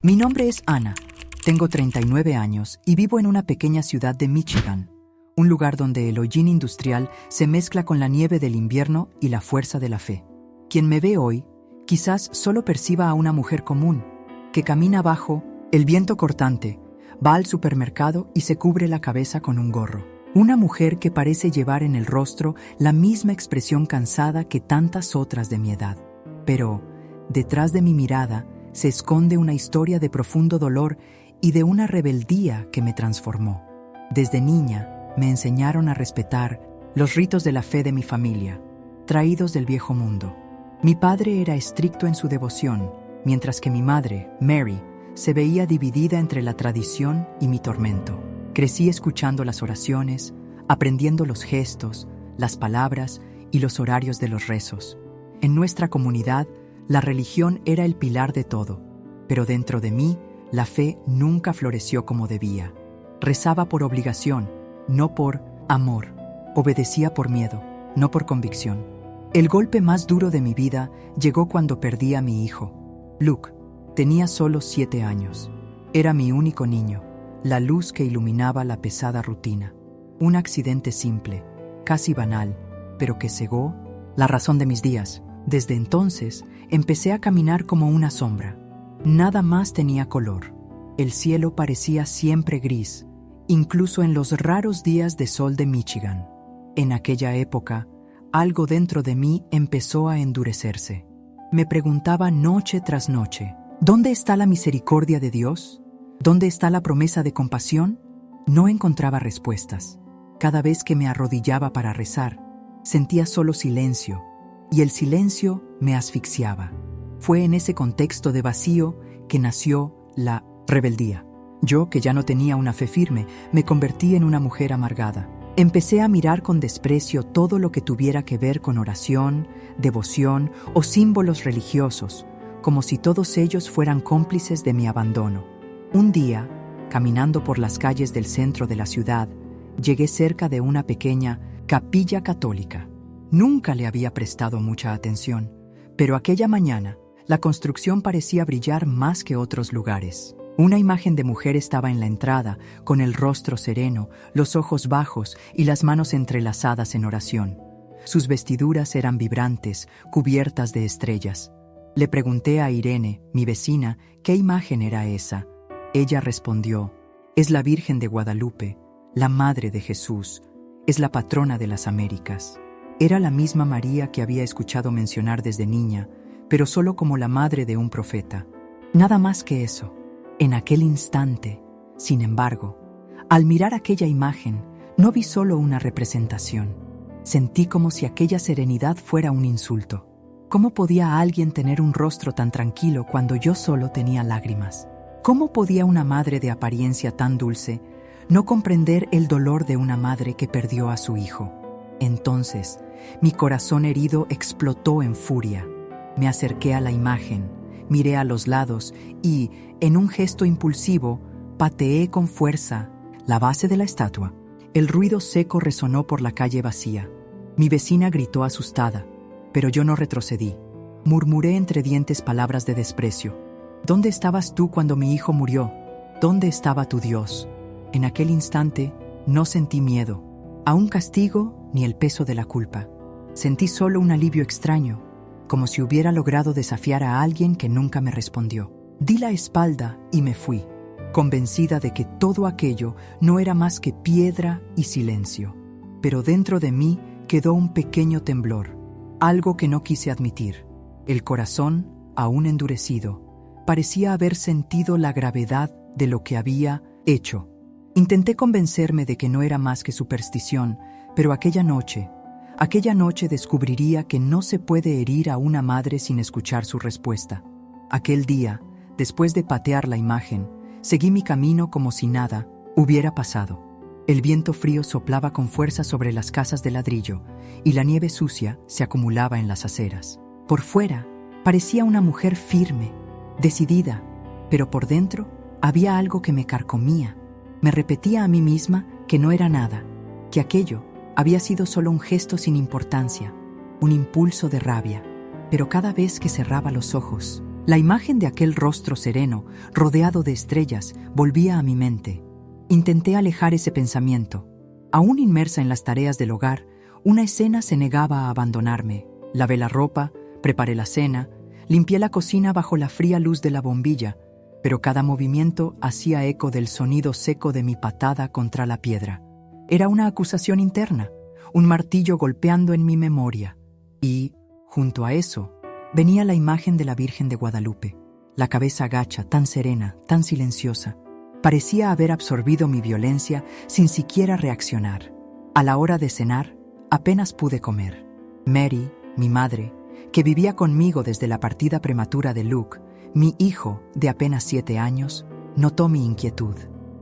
Mi nombre es Anna, tengo 39 años y vivo en una pequeña ciudad de Michigan, un lugar donde el hollín industrial se mezcla con la nieve del invierno y la fuerza de la fe. Quien me ve hoy, quizás solo perciba a una mujer común, que camina bajo el viento cortante, va al supermercado y se cubre la cabeza con un gorro. Una mujer que parece llevar en el rostro la misma expresión cansada que tantas otras de mi edad. Pero, detrás de mi mirada, se esconde una historia de profundo dolor y de una rebeldía que me transformó. Desde niña me enseñaron a respetar los ritos de la fe de mi familia, traídos del viejo mundo. Mi padre era estricto en su devoción, mientras que mi madre, Mary, se veía dividida entre la tradición y mi tormento. Crecí escuchando las oraciones, aprendiendo los gestos, las palabras y los horarios de los rezos. En nuestra comunidad, la religión era el pilar de todo, pero dentro de mí, la fe nunca floreció como debía. Rezaba por obligación, no por amor. Obedecía por miedo, no por convicción. El golpe más duro de mi vida llegó cuando perdí a mi hijo. Luke tenía solo 7 años. Era mi único niño, la luz que iluminaba la pesada rutina. Un accidente simple, casi banal, pero que cegó la razón de mis días. Desde entonces, empecé a caminar como una sombra. Nada más tenía color. El cielo parecía siempre gris, incluso en los raros días de sol de Michigan. En aquella época, algo dentro de mí empezó a endurecerse. Me preguntaba noche tras noche, ¿dónde está la misericordia de Dios? ¿Dónde está la promesa de compasión? No encontraba respuestas. Cada vez que me arrodillaba para rezar, sentía solo silencio, y el silencio me asfixiaba. Fue en ese contexto de vacío que nació la rebeldía. Yo, que ya no tenía una fe firme, me convertí en una mujer amargada. Empecé a mirar con desprecio todo lo que tuviera que ver con oración, devoción o símbolos religiosos, como si todos ellos fueran cómplices de mi abandono. Un día, caminando por las calles del centro de la ciudad, llegué cerca de una pequeña capilla católica. Nunca le había prestado mucha atención, pero aquella mañana la construcción parecía brillar más que otros lugares. Una imagen de mujer estaba en la entrada, con el rostro sereno, los ojos bajos y las manos entrelazadas en oración. Sus vestiduras eran vibrantes, cubiertas de estrellas. Le pregunté a Irene, mi vecina, qué imagen era esa. Ella respondió: es la Virgen de Guadalupe, la Madre de Jesús, es la patrona de las Américas. Era la misma María que había escuchado mencionar desde niña, pero solo como la madre de un profeta. Nada más que eso. En aquel instante, sin embargo, al mirar aquella imagen, no vi solo una representación. Sentí como si aquella serenidad fuera un insulto. ¿Cómo podía alguien tener un rostro tan tranquilo cuando yo solo tenía lágrimas? ¿Cómo podía una madre de apariencia tan dulce no comprender el dolor de una madre que perdió a su hijo? Entonces, mi corazón herido explotó en furia. Me acerqué a la imagen, miré a los lados y, en un gesto impulsivo, pateé con fuerza la base de la estatua. El ruido seco resonó por la calle vacía. Mi vecina gritó asustada, pero yo no retrocedí. Murmuré entre dientes palabras de desprecio. ¿Dónde estabas tú cuando mi hijo murió? ¿Dónde estaba tu Dios? En aquel instante no sentí miedo, aún castigo ni el peso de la culpa. Sentí solo un alivio extraño, como si hubiera logrado desafiar a alguien que nunca me respondió. Di la espalda y me fui, convencida de que todo aquello no era más que piedra y silencio. Pero dentro de mí quedó un pequeño temblor, algo que no quise admitir. El corazón, aún endurecido, parecía haber sentido la gravedad de lo que había hecho. Intenté convencerme de que no era más que superstición, pero aquella noche descubriría que no se puede herir a una madre sin escuchar su respuesta. Aquel día, después de patear la imagen, seguí mi camino como si nada hubiera pasado. El viento frío soplaba con fuerza sobre las casas de ladrillo y la nieve sucia se acumulaba en las aceras. Por fuera, parecía una mujer firme, decidida, pero por dentro había algo que me carcomía. Me repetía a mí misma que no era nada, que aquello había sido solo un gesto sin importancia, un impulso de rabia. Pero cada vez que cerraba los ojos, La imagen de aquel rostro sereno, rodeado de estrellas, volvía a mi mente. Intenté alejar ese pensamiento. Aún inmersa en las tareas del hogar, una escena se negaba a abandonarme. Lavé la ropa, preparé la cena, limpié la cocina bajo la fría luz de la bombilla, pero cada movimiento hacía eco del sonido seco de mi patada contra la piedra. Era una acusación interna, un martillo golpeando en mi memoria. Y, junto a eso, venía la imagen de la Virgen de Guadalupe, la cabeza gacha, tan serena, tan silenciosa. Parecía haber absorbido mi violencia sin siquiera reaccionar. A la hora de cenar, apenas pude comer. Mary, mi madre, que vivía conmigo desde la partida prematura de Luke, mi hijo de apenas 7 años, notó mi inquietud.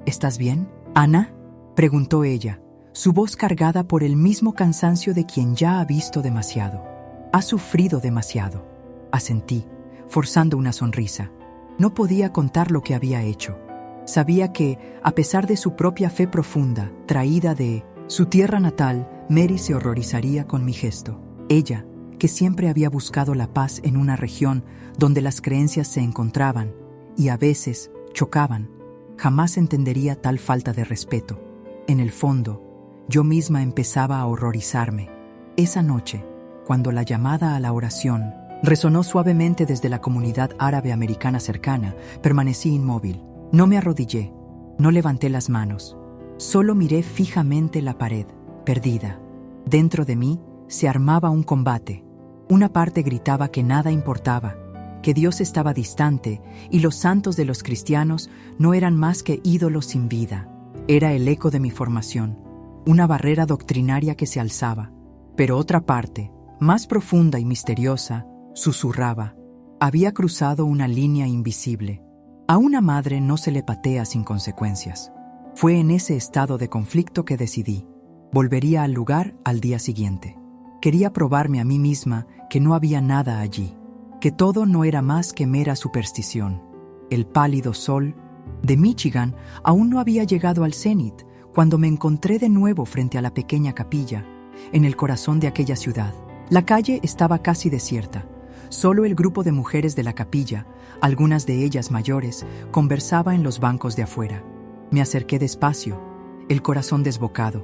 ¿Estás bien, Ana?, preguntó ella, su voz cargada por el mismo cansancio de quien ya ha visto demasiado. «Has sufrido demasiado», asentí, forzando una sonrisa. No podía contar lo que había hecho. Sabía que, a pesar de su propia fe profunda, traída de su tierra natal, Mary se horrorizaría con mi gesto. Ella, que siempre había buscado la paz en una región donde las creencias se encontraban y a veces chocaban, jamás entendería tal falta de respeto. En el fondo, yo misma empezaba a horrorizarme. Esa noche, cuando la llamada a la oración resonó suavemente desde la comunidad árabe americana cercana, permanecí inmóvil. No me arrodillé, no levanté las manos, solo miré fijamente la pared, perdida. Dentro de mí se armaba un combate. Una parte gritaba que nada importaba, que Dios estaba distante y los santos de los cristianos no eran más que ídolos sin vida. Era el eco de mi formación, una barrera doctrinaria que se alzaba. Pero otra parte, más profunda y misteriosa, susurraba. Había cruzado una línea invisible. A una madre no se le patea sin consecuencias. Fue en ese estado de conflicto que decidí. Volvería al lugar al día siguiente. Quería probarme a mí misma que no había nada allí, que todo no era más que mera superstición. El pálido sol de Michigan aún no había llegado al cenit cuando me encontré de nuevo frente a la pequeña capilla, en el corazón de aquella ciudad. La calle estaba casi desierta. Solo el grupo de mujeres de la capilla, algunas de ellas mayores, conversaba en los bancos de afuera. Me acerqué despacio, el corazón desbocado.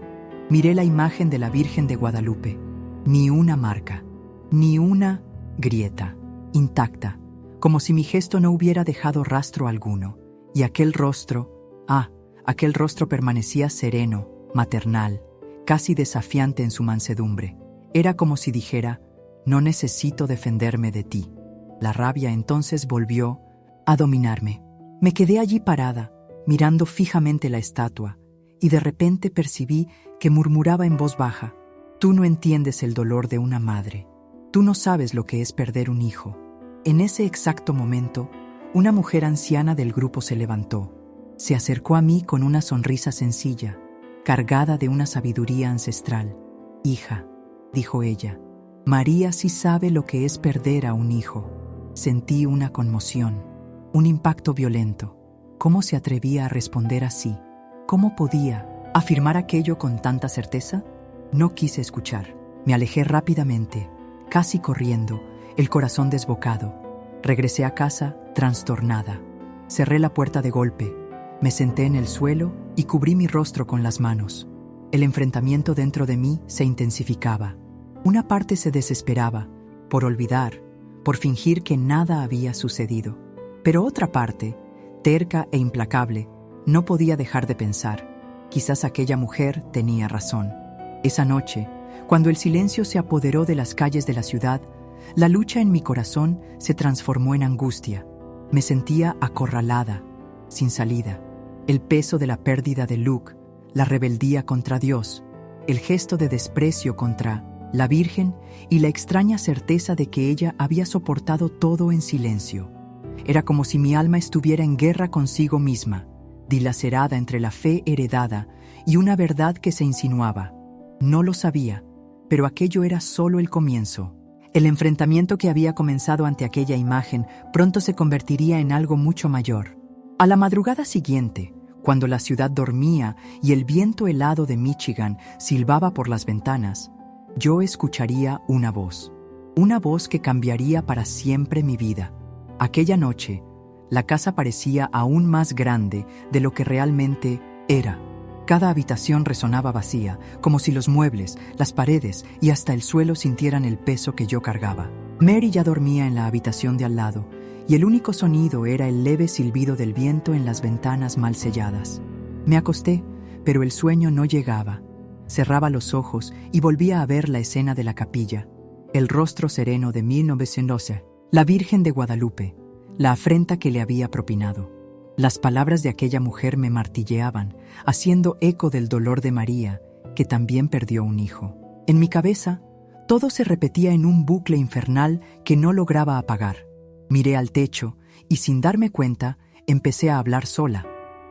Miré la imagen de la Virgen de Guadalupe. Ni una marca, ni una grieta, intacta, como si mi gesto no hubiera dejado rastro alguno. Y aquel rostro permanecía sereno, maternal, casi desafiante en su mansedumbre. Era como si dijera: no necesito defenderme de ti. La rabia entonces volvió a dominarme. Me quedé allí parada, mirando fijamente la estatua, y de repente percibí que murmuraba en voz baja: tú no entiendes el dolor de una madre. Tú no sabes lo que es perder un hijo. En ese exacto momento, una mujer anciana del grupo se levantó. Se acercó a mí con una sonrisa sencilla, cargada de una sabiduría ancestral. Hija, dijo ella, María sí sabe lo que es perder a un hijo. Sentí una conmoción, un impacto violento. ¿Cómo se atrevía a responder así? ¿Cómo podía afirmar aquello con tanta certeza? No quise escuchar. Me alejé rápidamente, casi corriendo, el corazón desbocado. Regresé a casa trastornada. Cerré la puerta de golpe, me senté en el suelo y cubrí mi rostro con las manos. El enfrentamiento dentro de mí se intensificaba. Una parte se desesperaba, por olvidar, por fingir que nada había sucedido. Pero otra parte, terca e implacable, no podía dejar de pensar. Quizás aquella mujer tenía razón. Esa noche, cuando el silencio se apoderó de las calles de la ciudad, la lucha en mi corazón se transformó en angustia. Me sentía acorralada, sin salida. El peso de la pérdida de Luke, la rebeldía contra Dios, el gesto de desprecio contra la Virgen y la extraña certeza de que ella había soportado todo en silencio. Era como si mi alma estuviera en guerra consigo misma, dilacerada entre la fe heredada y una verdad que se insinuaba. No lo sabía, pero aquello era solo el comienzo. El enfrentamiento que había comenzado ante aquella imagen pronto se convertiría en algo mucho mayor. A la madrugada siguiente, cuando la ciudad dormía y el viento helado de Michigan silbaba por las ventanas, yo escucharía una voz que cambiaría para siempre mi vida. Aquella noche, la casa parecía aún más grande de lo que realmente era. Cada habitación resonaba vacía, como si los muebles, las paredes y hasta el suelo sintieran el peso que yo cargaba. Mary ya dormía en la habitación de al lado, y el único sonido era el leve silbido del viento en las ventanas mal selladas. Me acosté, pero el sueño no llegaba. Cerraba los ojos y volvía a ver la escena de la capilla, el rostro sereno de 1912, la Virgen de Guadalupe, la afrenta que le había propinado. Las palabras de aquella mujer me martilleaban, haciendo eco del dolor de María, que también perdió un hijo. En mi cabeza, todo se repetía en un bucle infernal que no lograba apagar. Miré al techo y, sin darme cuenta, empecé a hablar sola.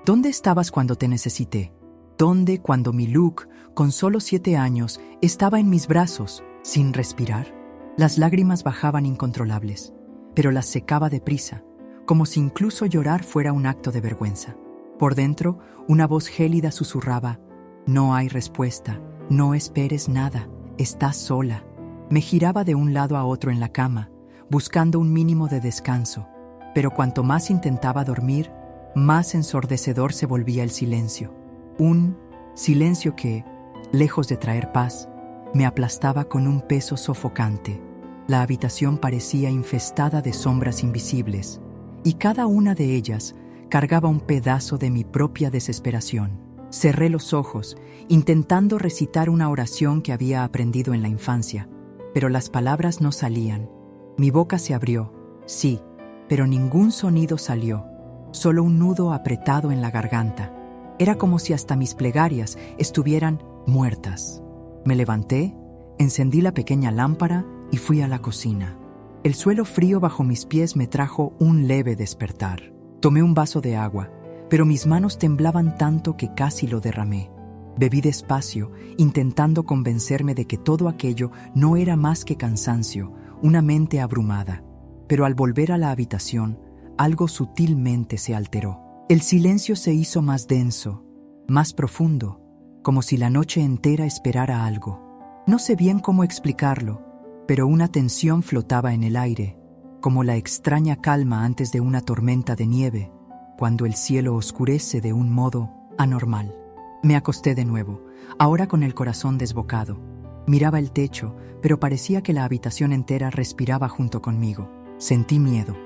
¿Dónde estabas cuando te necesité? ¿Dónde cuando mi Luke, con solo 7 años, estaba en mis brazos, sin respirar? Las lágrimas bajaban incontrolables, pero las secaba deprisa, como si incluso llorar fuera un acto de vergüenza. Por dentro, una voz gélida susurraba: «No hay respuesta, no esperes nada, estás sola». Me giraba de un lado a otro en la cama, buscando un mínimo de descanso, pero cuanto más intentaba dormir, más ensordecedor se volvía el silencio. Un silencio que, lejos de traer paz, me aplastaba con un peso sofocante. La habitación parecía infestada de sombras invisibles, y cada una de ellas cargaba un pedazo de mi propia desesperación. Cerré los ojos, intentando recitar una oración que había aprendido en la infancia, pero las palabras no salían. Mi boca se abrió, sí, pero ningún sonido salió, solo un nudo apretado en la garganta. Era como si hasta mis plegarias estuvieran muertas. Me levanté, encendí la pequeña lámpara y fui a la cocina. El suelo frío bajo mis pies me trajo un leve despertar. Tomé un vaso de agua, pero mis manos temblaban tanto que casi lo derramé. Bebí despacio, intentando convencerme de que todo aquello no era más que cansancio, una mente abrumada. Pero al volver a la habitación, algo sutilmente se alteró. El silencio se hizo más denso, más profundo, como si la noche entera esperara algo. No sé bien cómo explicarlo, pero una tensión flotaba en el aire, como la extraña calma antes de una tormenta de nieve, cuando el cielo oscurece de un modo anormal. Me acosté de nuevo, ahora con el corazón desbocado. Miraba el techo, pero parecía que la habitación entera respiraba junto conmigo. Sentí miedo,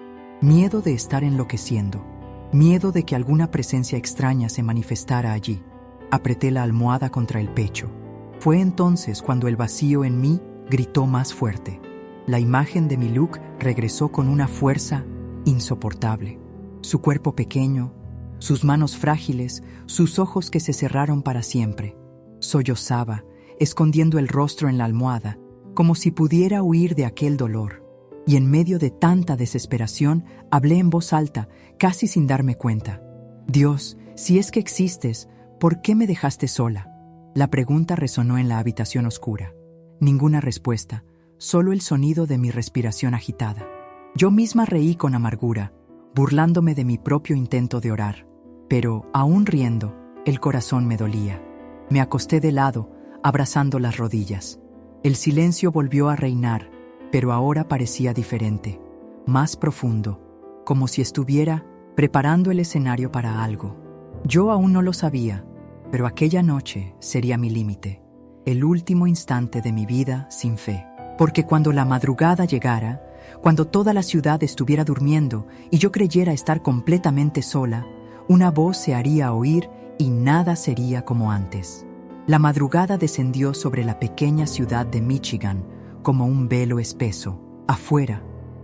miedo de estar enloqueciendo, miedo de que alguna presencia extraña se manifestara allí. Apreté la almohada contra el pecho. Fue entonces cuando el vacío en mí gritó más fuerte. La imagen de mi Luke regresó con una fuerza insoportable. Su cuerpo pequeño, sus manos frágiles, sus ojos que se cerraron para siempre. Sollozaba, escondiendo el rostro en la almohada, como si pudiera huir de aquel dolor. Y en medio de tanta desesperación, hablé en voz alta, casi sin darme cuenta. «Dios, si es que existes, ¿por qué me dejaste sola?». La pregunta resonó en la habitación oscura. Ninguna respuesta, solo el sonido de mi respiración agitada. Yo misma reí con amargura, burlándome de mi propio intento de orar. Pero, aún riendo, el corazón me dolía. Me acosté de lado, abrazando las rodillas. El silencio volvió a reinar, pero ahora parecía diferente, más profundo, como si estuviera preparando el escenario para algo. Yo aún no lo sabía, pero aquella noche sería mi límite, el último instante de mi vida sin fe. Porque cuando la madrugada llegara, cuando toda la ciudad estuviera durmiendo y yo creyera estar completamente sola, una voz se haría oír y nada sería como antes. La madrugada descendió sobre la pequeña ciudad de Michigan como un velo espeso. Afuera,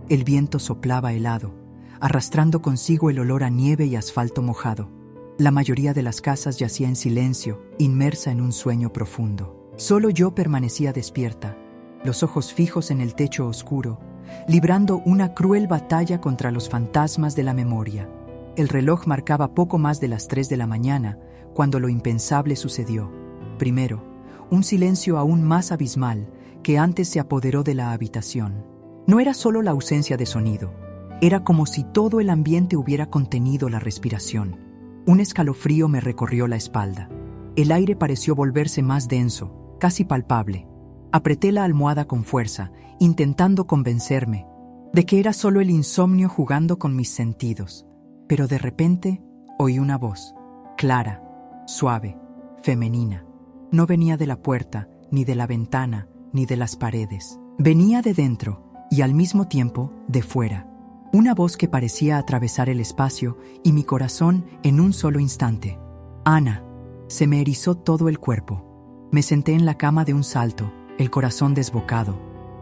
el viento soplaba helado, arrastrando consigo el olor a nieve y asfalto mojado. La mayoría de las casas yacía en silencio, inmersa en un sueño profundo. Solo yo permanecía despierta, los ojos fijos en el techo oscuro, librando una cruel batalla contra los fantasmas de la memoria. El reloj marcaba poco más de las 3 de la mañana cuando lo impensable sucedió. Primero, un silencio aún más abismal que antes se apoderó de la habitación. No era solo la ausencia de sonido, era como si todo el ambiente hubiera contenido la respiración. Un escalofrío me recorrió la espalda. El aire pareció volverse más denso, casi palpable. Apreté la almohada con fuerza, intentando convencerme, de que era solo el insomnio jugando con mis sentidos. Pero de repente oí una voz, clara, suave, femenina. No venía de la puerta, ni de la ventana, ni de las paredes. Venía de dentro y al mismo tiempo de fuera. Una voz que parecía atravesar el espacio y mi corazón en un solo instante. Ana. Se me erizó todo el cuerpo. Me senté en la cama de un salto, el corazón desbocado.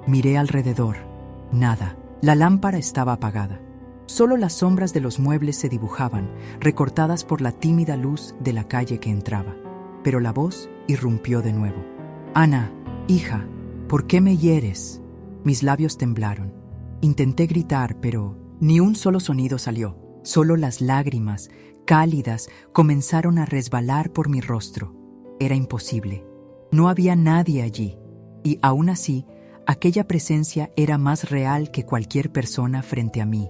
Miré alrededor. Nada. La lámpara estaba apagada. Solo las sombras de los muebles se dibujaban, recortadas por la tímida luz de la calle que entraba. Pero la voz irrumpió de nuevo. Ana, hija, ¿por qué me hieres? Mis labios temblaron. Intenté gritar, pero ni un solo sonido salió. Solo las lágrimas, cálidas, comenzaron a resbalar por mi rostro. Era imposible. No había nadie allí. Y aún así, aquella presencia era más real que cualquier persona frente a mí.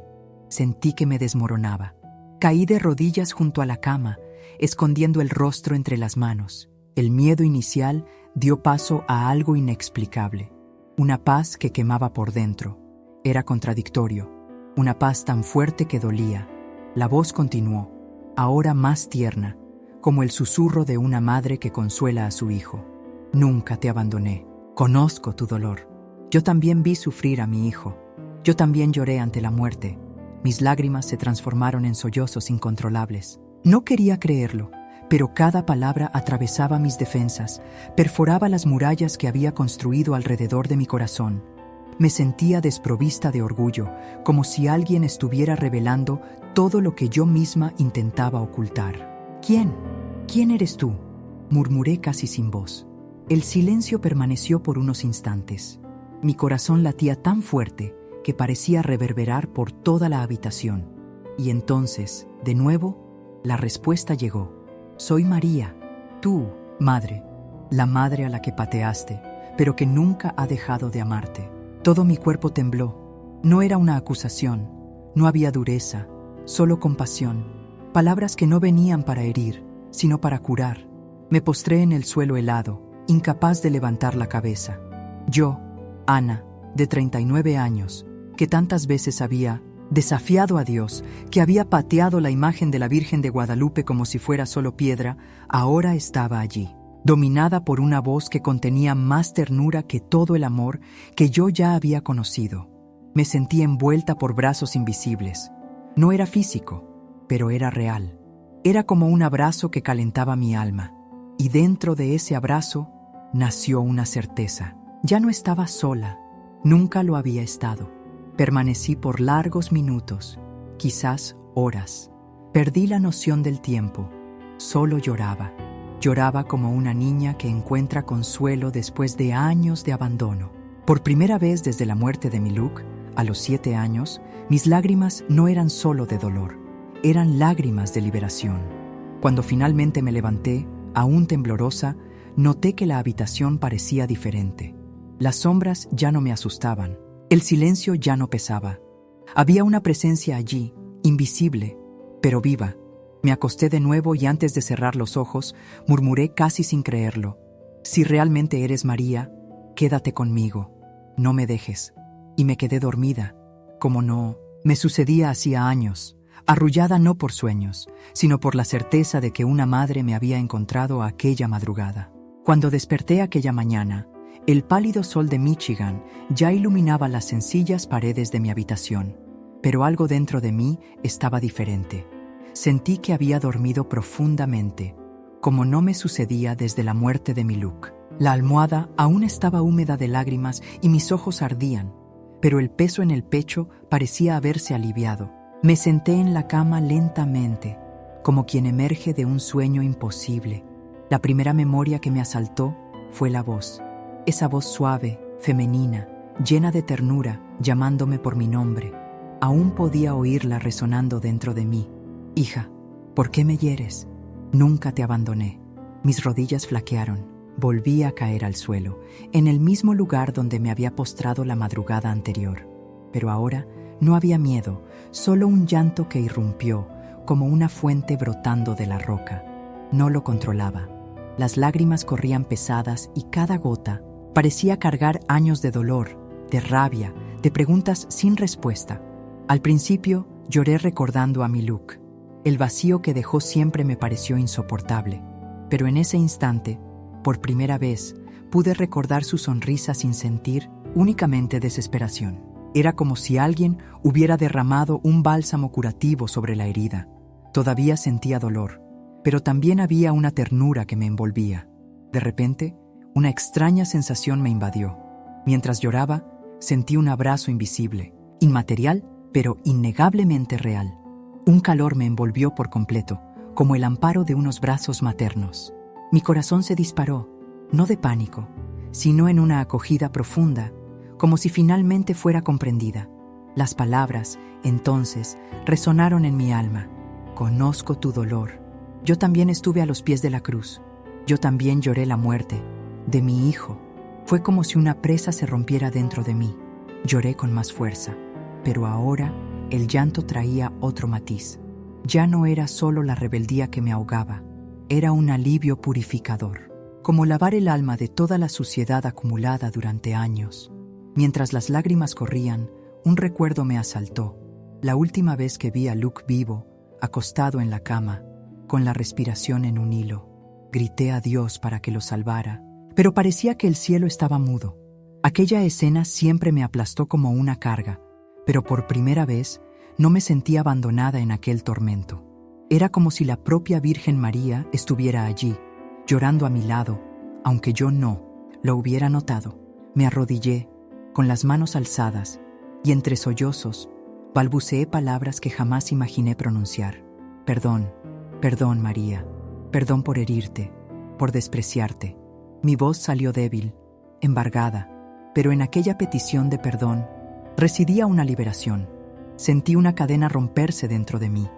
Sentí que me desmoronaba. Caí de rodillas junto a la cama, escondiendo el rostro entre las manos. El miedo inicial dio paso a algo inexplicable. Una paz que quemaba por dentro. Era contradictorio. Una paz tan fuerte que dolía. La voz continuó, ahora más tierna, como el susurro de una madre que consuela a su hijo. Nunca te abandoné. Conozco tu dolor. Yo también vi sufrir a mi hijo. Yo también lloré ante la muerte. Mis lágrimas se transformaron en sollozos incontrolables. No quería creerlo, pero cada palabra atravesaba mis defensas, perforaba las murallas que había construido alrededor de mi corazón. Me sentía desprovista de orgullo, como si alguien estuviera revelando todo lo que yo misma intentaba ocultar. ¿Quién? ¿Quién eres tú? Murmuré casi sin voz. El silencio permaneció por unos instantes. Mi corazón latía tan fuerte que parecía reverberar por toda la habitación. Y entonces, de nuevo, la respuesta llegó. Soy María, tú, madre, la madre a la que pateaste, pero que nunca ha dejado de amarte. Todo mi cuerpo tembló. No era una acusación, no había dureza, solo compasión. Palabras que no venían para herir, sino para curar. Me postré en el suelo helado, incapaz de levantar la cabeza. Yo, Ana, de 39 años, que tantas veces había desafiado a Dios, que había pateado la imagen de la Virgen de Guadalupe como si fuera solo piedra, ahora estaba allí, dominada por una voz que contenía más ternura que todo el amor que yo ya había conocido. Me sentí envuelta por brazos invisibles. No era físico, pero era real. Era como un abrazo que calentaba mi alma. Y dentro de ese abrazo nació una certeza. Ya no estaba sola. Nunca lo había estado. Permanecí por largos minutos, quizás horas. Perdí la noción del tiempo. Solo lloraba. Lloraba como una niña que encuentra consuelo después de años de abandono. Por primera vez desde la muerte de Miluk, a los 7 años, mis lágrimas no eran solo de dolor, eran lágrimas de liberación. Cuando finalmente me levanté, aún temblorosa, noté que la habitación parecía diferente. Las sombras ya no me asustaban, el silencio ya no pesaba. Había una presencia allí, invisible, pero viva. Me acosté de nuevo y antes de cerrar los ojos, murmuré casi sin creerlo. Si realmente eres María, quédate conmigo, no me dejes. Y me quedé dormida, como no me sucedía hacía años, arrullada no por sueños, sino por la certeza de que una madre me había encontrado aquella madrugada. Cuando desperté aquella mañana, el pálido sol de Michigan ya iluminaba las sencillas paredes de mi habitación, pero algo dentro de mí estaba diferente. Sentí que había dormido profundamente, como no me sucedía desde la muerte de Miluk. La almohada aún estaba húmeda de lágrimas y mis ojos ardían, pero el peso en el pecho parecía haberse aliviado. Me senté en la cama lentamente, como quien emerge de un sueño imposible. La primera memoria que me asaltó fue la voz. Esa voz suave, femenina, llena de ternura, llamándome por mi nombre. Aún podía oírla resonando dentro de mí. Hija, ¿por qué me hieres? Nunca te abandoné. Mis rodillas flaquearon. Volví a caer al suelo, en el mismo lugar donde me había postrado la madrugada anterior. Pero ahora no había miedo, solo un llanto que irrumpió, como una fuente brotando de la roca. No lo controlaba. Las lágrimas corrían pesadas y cada gota parecía cargar años de dolor, de rabia, Te preguntas sin respuesta. Al principio, lloré recordando a mi Luke. El vacío que dejó siempre me pareció insoportable. Pero en ese instante, por primera vez, pude recordar su sonrisa sin sentir únicamente desesperación. Era como si alguien hubiera derramado un bálsamo curativo sobre la herida. Todavía sentía dolor, pero también había una ternura que me envolvía. De repente, una extraña sensación me invadió. Mientras lloraba, sentí un abrazo invisible, inmaterial, pero innegablemente real. Un calor me envolvió por completo, como el amparo de unos brazos maternos. Mi corazón se disparó, no de pánico, sino en una acogida profunda, como si finalmente fuera comprendida. Las palabras, entonces, resonaron en mi alma. Conozco tu dolor. Yo también estuve a los pies de la cruz. Yo también lloré la muerte de mi hijo. Fue como si una presa se rompiera dentro de mí. Lloré con más fuerza, pero ahora el llanto traía otro matiz. Ya no era solo la rebeldía que me ahogaba, era un alivio purificador, como lavar el alma de toda la suciedad acumulada durante años. Mientras las lágrimas corrían, un recuerdo me asaltó. La última vez que vi a Luke vivo, acostado en la cama, con la respiración en un hilo. Grité a Dios para que lo salvara, pero parecía que el cielo estaba mudo. Aquella escena siempre me aplastó como una carga, pero por primera vez no me sentí abandonada en aquel tormento. Era como si la propia Virgen María estuviera allí, llorando a mi lado, aunque yo no lo hubiera notado. Me arrodillé, con las manos alzadas, y entre sollozos, balbuceé palabras que jamás imaginé pronunciar. Perdón, perdón, María, perdón por herirte, por despreciarte. Mi voz salió débil, embargada, pero en aquella petición de perdón residía una liberación. Sentí una cadena romperse dentro de mí.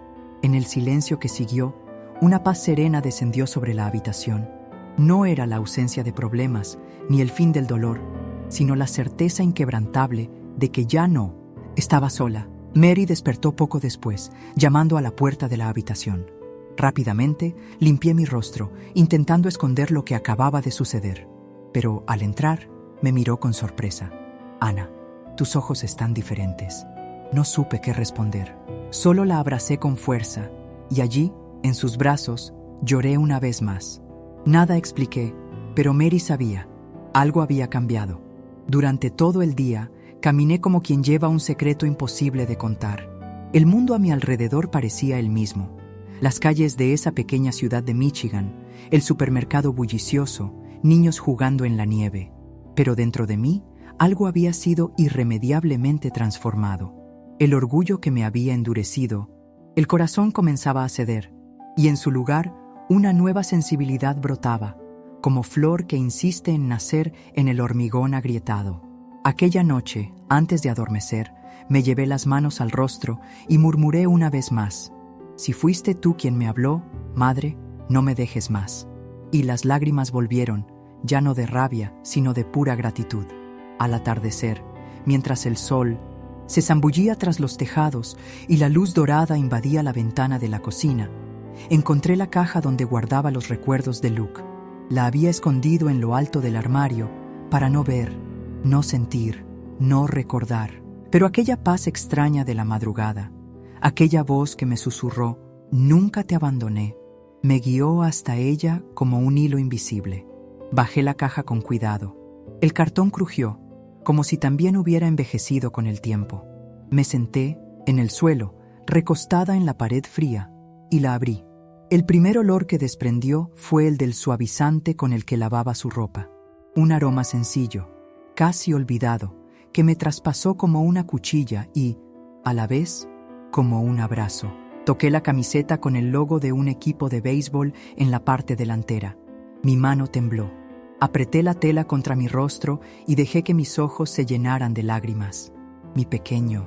En el silencio que siguió, una paz serena descendió sobre la habitación. No era la ausencia de problemas, ni el fin del dolor, sino la certeza inquebrantable de que ya no estaba sola. Mary despertó poco después, llamando a la puerta de la habitación. Rápidamente, limpié mi rostro, intentando esconder lo que acababa de suceder. Pero al entrar, me miró con sorpresa. Ana, tus ojos están diferentes. No supe qué responder. Solo la abracé con fuerza, y allí, en sus brazos, lloré una vez más. Nada expliqué, pero Mary sabía. Algo había cambiado. Durante todo el día, caminé como quien lleva un secreto imposible de contar. El mundo a mi alrededor parecía el mismo. Las calles de esa pequeña ciudad de Michigan, el supermercado bullicioso, niños jugando en la nieve. Pero dentro de mí, algo había sido irremediablemente transformado. El orgullo que me había endurecido, el corazón comenzaba a ceder, y en su lugar, una nueva sensibilidad brotaba, como flor que insiste en nacer en el hormigón agrietado. Aquella noche, antes de adormecer, me llevé las manos al rostro y murmuré una vez más: si fuiste tú quien me habló, madre, no me dejes más. Y las lágrimas volvieron, ya no de rabia, sino de pura gratitud. Al atardecer, mientras el sol se zambullía tras los tejados y la luz dorada invadía la ventana de la cocina, encontré la caja donde guardaba los recuerdos de Luke. La había escondido en lo alto del armario para no ver, no sentir, no recordar. Pero aquella paz extraña de la madrugada, aquella voz que me susurró, nunca te abandoné, me guió hasta ella como un hilo invisible. Bajé la caja con cuidado. El cartón crujió, como si también hubiera envejecido con el tiempo. Me senté, en el suelo, recostada en la pared fría, y la abrí. El primer olor que desprendió fue el del suavizante con el que lavaba su ropa. Un aroma sencillo, casi olvidado, que me traspasó como una cuchilla y, a la vez, como un abrazo. Toqué la camiseta con el logo de un equipo de béisbol en la parte delantera. Mi mano tembló. Apreté la tela contra mi rostro y dejé que mis ojos se llenaran de lágrimas. Mi pequeño,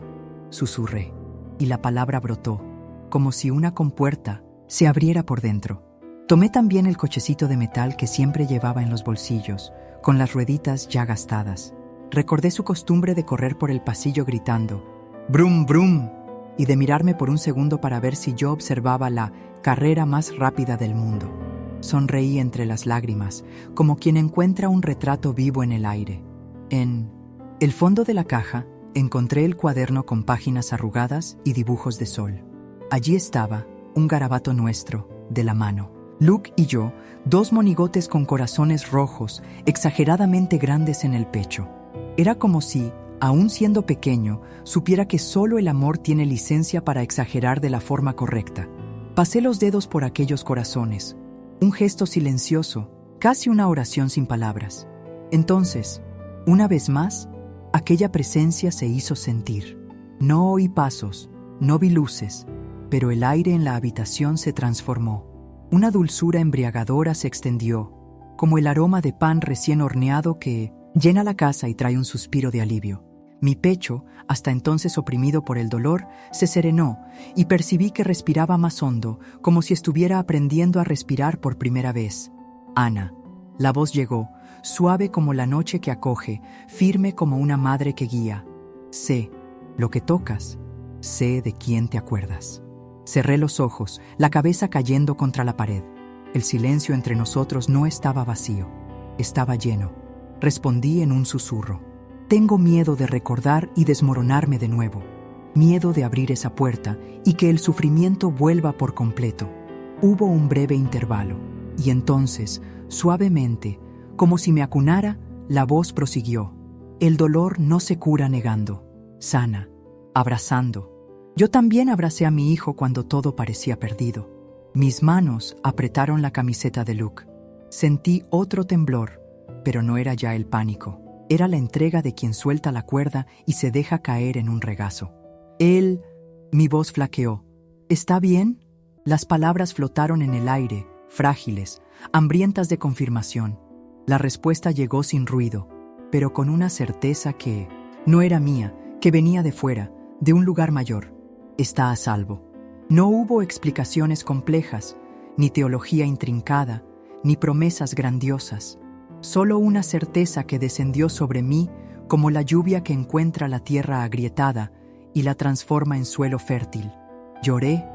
susurré, y la palabra brotó, como si una compuerta se abriera por dentro. Tomé también el cochecito de metal que siempre llevaba en los bolsillos, con las rueditas ya gastadas. Recordé su costumbre de correr por el pasillo gritando «¡Brum, brum!» y de mirarme por un segundo para ver si yo observaba la carrera más rápida del mundo. Sonreí entre las lágrimas, como quien encuentra un retrato vivo en el aire. En el fondo de la caja Encontré el cuaderno con páginas arrugadas y dibujos de sol. Allí estaba un garabato nuestro, de la mano. Luke y yo, dos monigotes con corazones rojos, exageradamente grandes en el pecho. Era como si, aún siendo pequeño, supiera que solo el amor tiene licencia para exagerar de la forma correcta. Pasé los dedos por aquellos corazones. Un gesto silencioso, casi una oración sin palabras. Entonces, una vez más, aquella presencia se hizo sentir. No oí pasos, no vi luces, pero el aire en la habitación se transformó. Una dulzura embriagadora se extendió, como el aroma de pan recién horneado que llena la casa y trae un suspiro de alivio. Mi pecho, hasta entonces oprimido por el dolor, se serenó y percibí que respiraba más hondo, como si estuviera aprendiendo a respirar por primera vez. Ana. La voz llegó, suave como la noche que acoge, firme como una madre que guía. Sé lo que tocas, sé de quién te acuerdas. Cerré los ojos, la cabeza cayendo contra la pared. El silencio entre nosotros no estaba vacío, estaba lleno. Respondí en un susurro. Tengo miedo de recordar y desmoronarme de nuevo. Miedo de abrir esa puerta y que el sufrimiento vuelva por completo. Hubo un breve intervalo, y entonces, suavemente, como si me acunara, la voz prosiguió. El dolor no se cura negando, sana, abrazando. Yo también abracé a mi hijo cuando todo parecía perdido. Mis manos apretaron la camiseta de Luke. Sentí otro temblor, pero no era ya el pánico. Era la entrega de quien suelta la cuerda y se deja caer en un regazo. Mi voz flaqueó. ¿Está bien? Las palabras flotaron en el aire, frágiles, hambrientas de confirmación. La respuesta llegó sin ruido, pero con una certeza que no era mía, que venía de fuera, de un lugar mayor. Está a salvo. No hubo explicaciones complejas, ni teología intrincada, ni promesas grandiosas. Solo una certeza que descendió sobre mí como la lluvia que encuentra la tierra agrietada y la transforma en suelo fértil. Lloré,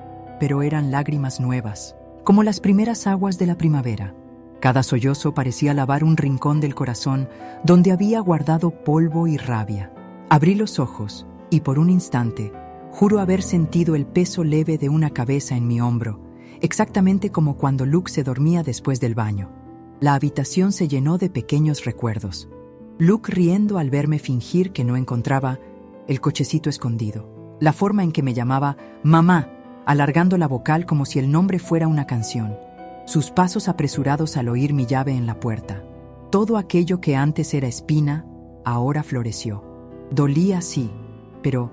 pero eran lágrimas nuevas, como las primeras aguas de la primavera. Cada sollozo parecía lavar un rincón del corazón donde había guardado polvo y rabia. Abrí los ojos y por un instante juro haber sentido el peso leve de una cabeza en mi hombro, exactamente como cuando Luke se dormía después del baño. La habitación se llenó de pequeños recuerdos. Luke riendo al verme fingir que no encontraba el cochecito escondido. La forma en que me llamaba mamá, alargando la vocal como si el nombre fuera una canción. Sus pasos apresurados al oír mi llave en la puerta. Todo aquello que antes era espina, ahora floreció. Dolía, sí, pero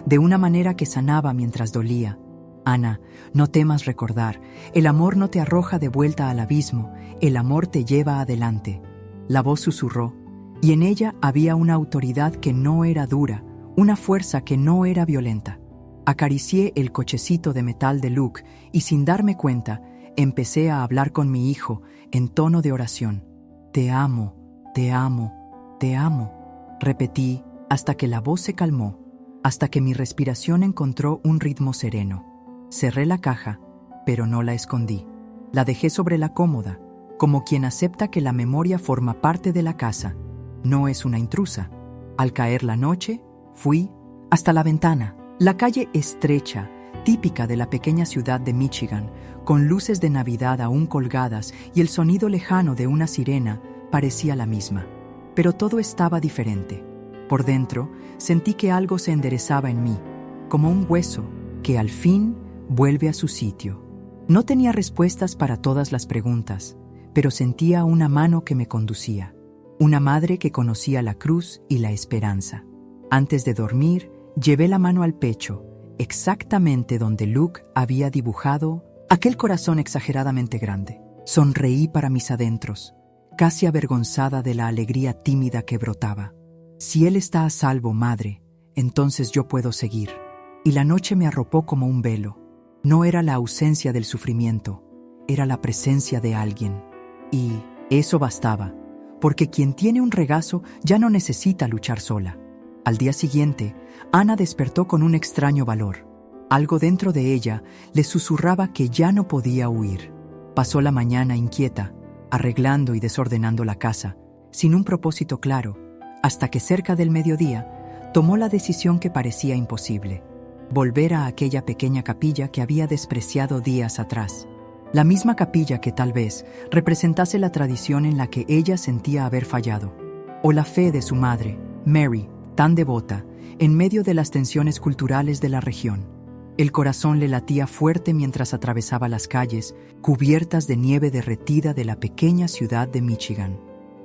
de una manera que sanaba mientras dolía. Ana, no temas recordar. El amor no te arroja de vuelta al abismo, el amor te lleva adelante. La voz susurró, y en ella había una autoridad que no era dura, una fuerza que no era violenta. Acaricié el cochecito de metal de Luke y sin darme cuenta, empecé a hablar con mi hijo en tono de oración. Te amo, te amo, te amo. Repetí hasta que la voz se calmó, hasta que mi respiración encontró un ritmo sereno. Cerré la caja, pero no la escondí. La dejé sobre la cómoda, como quien acepta que la memoria forma parte de la casa. No es una intrusa. Al caer la noche, fui hasta la ventana. La calle estrecha, típica de la pequeña ciudad de Michigan, con luces de Navidad aún colgadas y el sonido lejano de una sirena, parecía la misma. Pero todo estaba diferente. Por dentro, sentí que algo se enderezaba en mí, como un hueso que al fin vuelve a su sitio. No tenía respuestas para todas las preguntas, pero sentía una mano que me conducía, una madre que conocía la cruz y la esperanza. Antes de dormir, llevé la mano al pecho, exactamente donde Luke había dibujado aquel corazón exageradamente grande. Sonreí para mis adentros, casi avergonzada de la alegría tímida que brotaba. Si él está a salvo, madre, entonces yo puedo seguir. Y la noche me arropó como un velo. No era la ausencia del sufrimiento, era la presencia de alguien. Y eso bastaba, porque quien tiene un regazo ya no necesita luchar sola. Al día siguiente, Ana despertó con un extraño valor. Algo dentro de ella le susurraba que ya no podía huir. Pasó la mañana inquieta, arreglando y desordenando la casa, sin un propósito claro, hasta que cerca del mediodía tomó la decisión que parecía imposible: volver a aquella pequeña capilla que había despreciado días atrás. La misma capilla que tal vez representase la tradición en la que ella sentía haber fallado, o la fe de su madre, Mary, tan devota, en medio de las tensiones culturales de la región. El corazón le latía fuerte mientras atravesaba las calles, cubiertas de nieve derretida de la pequeña ciudad de Michigan.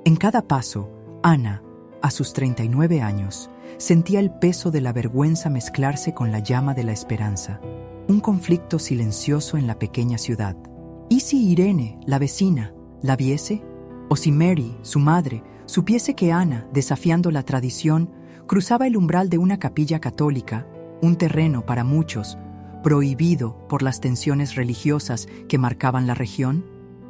En cada paso, Anna, a sus 39 años, sentía el peso de la vergüenza mezclarse con la llama de la esperanza. Un conflicto silencioso en la pequeña ciudad. ¿Y si Irene, la vecina, la viese? ¿O si Mary, su madre, supiese que Anna, desafiando la tradición, cruzaba el umbral de una capilla católica, un terreno para muchos, prohibido por las tensiones religiosas que marcaban la región?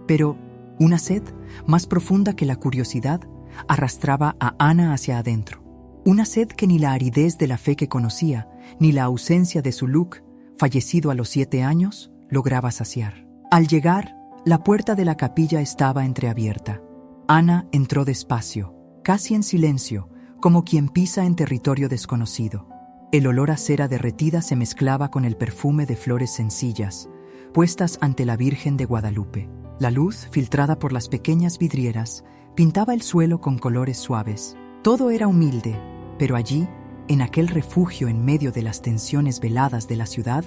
Pero una sed, más profunda que la curiosidad, arrastraba a Anna hacia adentro. Una sed que ni la aridez de la fe que conocía, ni la ausencia de su Luke, fallecido a los 7 años, lograba saciar. Al llegar, la puerta de la capilla estaba entreabierta. Anna entró despacio, casi en silencio, como quien pisa en territorio desconocido. El olor a cera derretida se mezclaba con el perfume de flores sencillas, puestas ante la Virgen de Guadalupe. La luz, filtrada por las pequeñas vidrieras, pintaba el suelo con colores suaves. Todo era humilde, pero allí, en aquel refugio en medio de las tensiones veladas de la ciudad,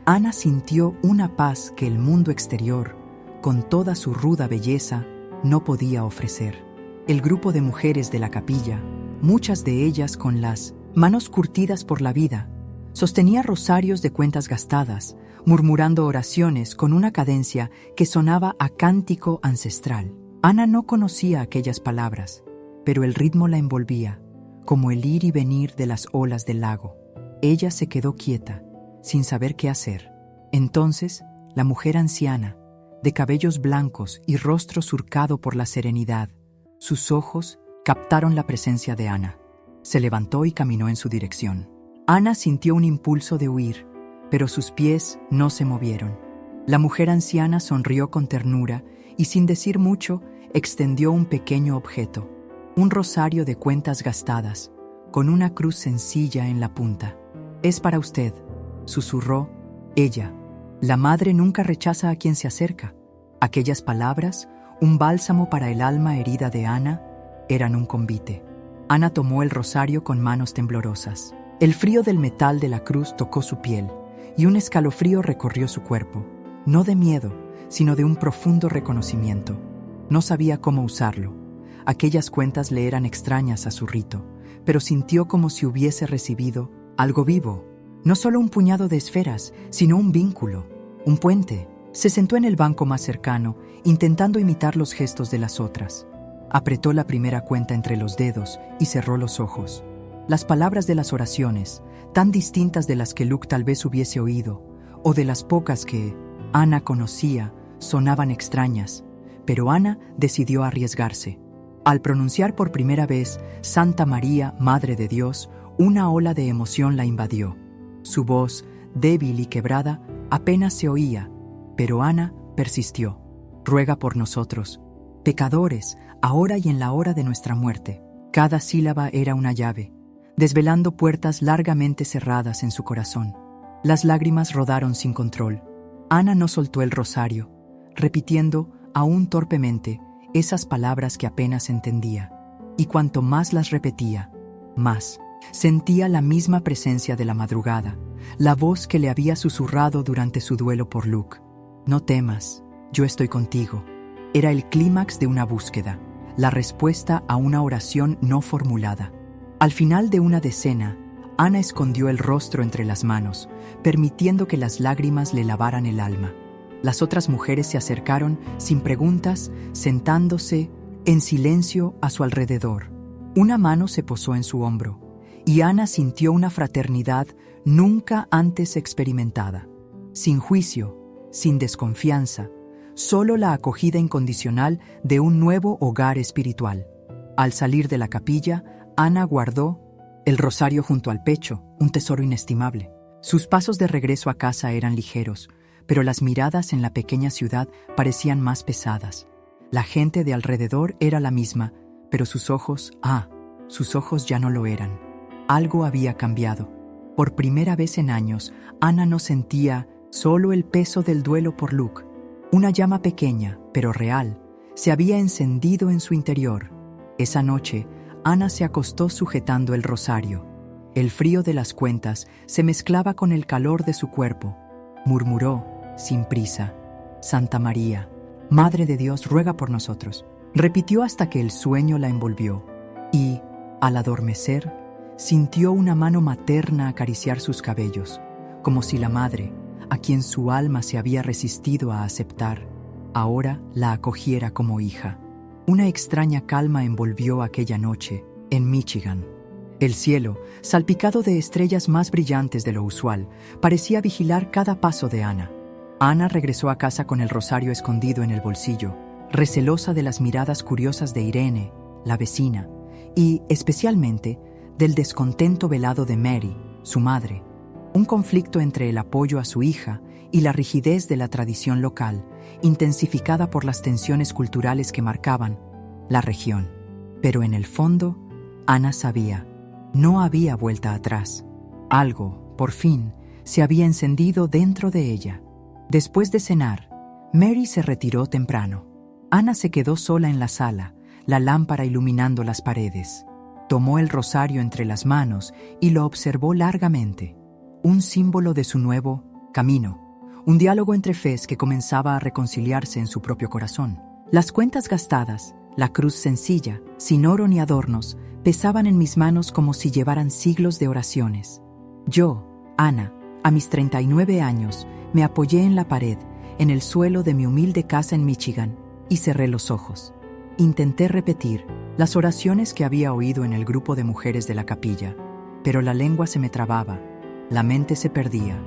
Anna sintió una paz que el mundo exterior, con toda su ruda belleza, no podía ofrecer. El grupo de mujeres de la capilla, muchas de ellas con las manos curtidas por la vida, sostenía rosarios de cuentas gastadas, murmurando oraciones con una cadencia que sonaba a cántico ancestral. Anna no conocía aquellas palabras, pero el ritmo la envolvía, como el ir y venir de las olas del lago. Ella se quedó quieta, sin saber qué hacer. Entonces, la mujer anciana, de cabellos blancos y rostro surcado por la serenidad, sus ojos captaron la presencia de Anna. Se levantó y caminó en su dirección. Anna sintió un impulso de huir, pero sus pies no se movieron. La mujer anciana sonrió con ternura y, sin decir mucho, extendió un pequeño objeto, un rosario de cuentas gastadas, con una cruz sencilla en la punta. «Es para usted», susurró ella. La madre nunca rechaza a quien se acerca. Aquellas palabras, un bálsamo para el alma herida de Anna, eran un convite. Anna tomó el rosario con manos temblorosas. El frío del metal de la cruz tocó su piel y un escalofrío recorrió su cuerpo, no de miedo, sino de un profundo reconocimiento. No sabía cómo usarlo. Aquellas cuentas le eran extrañas a su rito, pero sintió como si hubiese recibido algo vivo. No solo un puñado de esferas, sino un vínculo, un puente. Se sentó en el banco más cercano, intentando imitar los gestos de las otras. Apretó la primera cuenta entre los dedos y cerró los ojos. Las palabras de las oraciones, tan distintas de las que Luke tal vez hubiese oído, o de las pocas que Anna conocía, sonaban extrañas, pero Anna decidió arriesgarse. Al pronunciar por primera vez «Santa María, Madre de Dios», una ola de emoción la invadió. Su voz, débil y quebrada, apenas se oía, pero Anna persistió. «Ruega por nosotros, pecadores, ahora y en la hora de nuestra muerte». Cada sílaba era una llave, desvelando puertas largamente cerradas en su corazón. Las lágrimas rodaron sin control. Anna no soltó el rosario, repitiendo, aún torpemente, esas palabras que apenas entendía. Y cuanto más las repetía, más sentía la misma presencia de la madrugada, la voz que le había susurrado durante su duelo por Luke. «No temas, yo estoy contigo». Era el clímax de una búsqueda, la respuesta a una oración no formulada. Al final de una decena, Anna escondió el rostro entre las manos, permitiendo que las lágrimas le lavaran el alma. Las otras mujeres se acercaron, sin preguntas, sentándose en silencio a su alrededor. Una mano se posó en su hombro, y Anna sintió una fraternidad nunca antes experimentada. Sin juicio, sin desconfianza, solo la acogida incondicional de un nuevo hogar espiritual. Al salir de la capilla, Anna guardó el rosario junto al pecho, un tesoro inestimable. Sus pasos de regreso a casa eran ligeros, pero las miradas en la pequeña ciudad parecían más pesadas. La gente de alrededor era la misma, pero sus ojos ya no lo eran. Algo había cambiado. Por primera vez en años, Ana no sentía solo el peso del duelo por Luke. Una llama pequeña, pero real, se había encendido en su interior. Esa noche, Ana se acostó sujetando el rosario. El frío de las cuentas se mezclaba con el calor de su cuerpo. Murmuró, sin prisa: «Santa María, Madre de Dios, ruega por nosotros». Repitió hasta que el sueño la envolvió y, al adormecer, sintió una mano materna acariciar sus cabellos, como si la madre, a quien su alma se había resistido a aceptar, ahora la acogiera como hija. Una extraña calma envolvió aquella noche en Michigan. El cielo, salpicado de estrellas más brillantes de lo usual, parecía vigilar cada paso de Ana. Ana regresó a casa con el rosario escondido en el bolsillo, recelosa de las miradas curiosas de Irene, la vecina, y, especialmente, del descontento velado de Mary, su madre. Un conflicto entre el apoyo a su hija y la rigidez de la tradición local, intensificada por las tensiones culturales que marcaban la región. Pero en el fondo, Ana sabía, no había vuelta atrás. Algo, por fin, se había encendido dentro de ella. Después de cenar, Mary se retiró temprano. Ana se quedó sola en la sala, la lámpara iluminando las paredes. Tomó el rosario entre las manos y lo observó largamente. Un símbolo de su nuevo camino. Un diálogo entre fes que comenzaba a reconciliarse en su propio corazón. Las cuentas gastadas, la cruz sencilla, sin oro ni adornos, pesaban en mis manos como si llevaran siglos de oraciones. Yo, Ana, a mis 39 años, me apoyé en la pared, en el suelo de mi humilde casa en Michigan, y cerré los ojos. Intenté repetir las oraciones que había oído en el grupo de mujeres de la capilla, pero la lengua se me trababa, la mente se perdía.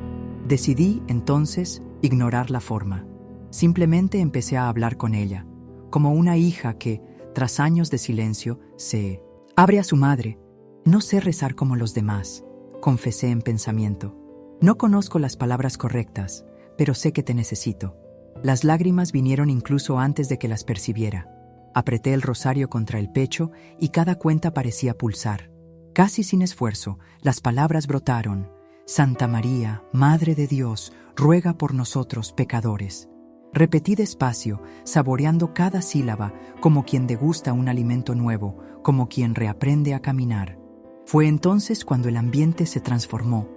Decidí, entonces, ignorar la forma. Simplemente empecé a hablar con ella, como una hija que, tras años de silencio, se abre a su madre. «No sé rezar como los demás», confesé en pensamiento. «No conozco las palabras correctas, pero sé que te necesito». Las lágrimas vinieron incluso antes de que las percibiera. Apreté el rosario contra el pecho y cada cuenta parecía pulsar. Casi sin esfuerzo, las palabras brotaron: «Santa María, Madre de Dios, ruega por nosotros pecadores». Repetí despacio, saboreando cada sílaba, como quien degusta un alimento nuevo, como quien reaprende a caminar. Fue entonces cuando el ambiente se transformó.